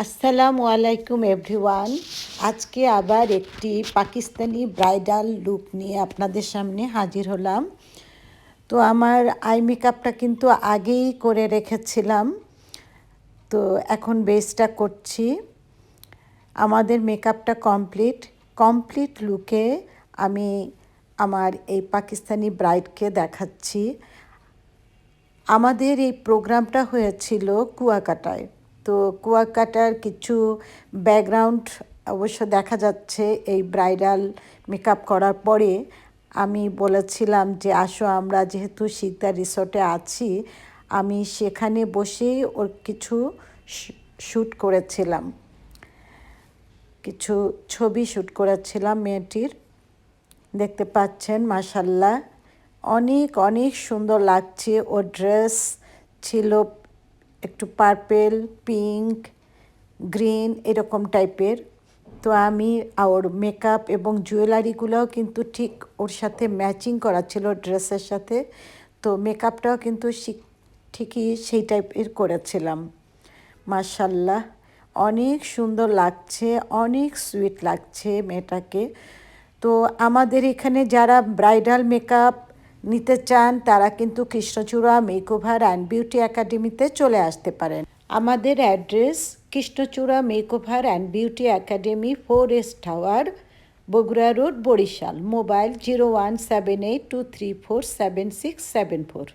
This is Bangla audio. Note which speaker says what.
Speaker 1: আসসালামু আলাইকুম এভরিওয়ান। আজকে আবার একটি পাকিস্তানি ব্রাইডাল লুক নিয়ে আপনাদের সামনে হাজির হলাম। তো আমার আই মেকআপটা কিন্তু আগেই করে রেখেছিলাম, তো এখন বেসটা করছি। আমাদের মেকআপটা কমপ্লিট লুকে আমি আমার এই পাকিস্তানি ব্রাইডকে দেখাচ্ছি। আমাদের এই প্রোগ্রামটা হয়েছিল কুয়াকাটায়। তো কুয়াকাটার কিছু ব্যাকগ্রাউন্ড অবশ্য দেখা যাচ্ছে। এই ব্রাইডাল মেকআপ করার পরে আমি বলেছিলাম যে আসো, আমরা যেহেতু সিকদার রিসোর্টে আছি, আমি সেখানে বসেই ওর কিছু শ্যুট করেছিলাম, কিছু ছবি শ্যুট করেছিলাম মেয়েটির। দেখতে পাচ্ছেন মাশাল্লাহ অনেক অনেক সুন্দর লাগছে। ওর ড্রেস ছিল একটু পার্পেল, পিঙ্ক, গ্রিন এরকম টাইপের। তো আমি ওর মেকআপ এবং জুয়েলারিগুলোও কিন্তু ঠিক ওর সাথে ম্যাচিং করা ছিল ড্রেসের সাথে। তো মেকআপটাও কিন্তু ঠিকই সেই টাইপের করেছিলাম। মাশাল্লাহ অনেক সুন্দর লাগছে, অনেক সুইট লাগছে মেয়েটাকে। তো আমাদের এখানে যারা ব্রাইডাল মেকআপ নিতে চান তারা কিন্তু কৃষ্ণচূড়া মেকওভার অ্যান্ড বিউটি একাডেমিতে চলে আসতে পারেন। আমাদের address Krishnachura makeover and beauty academy, 4S tower, Bogura road, Barishal. Mobile 017823476747।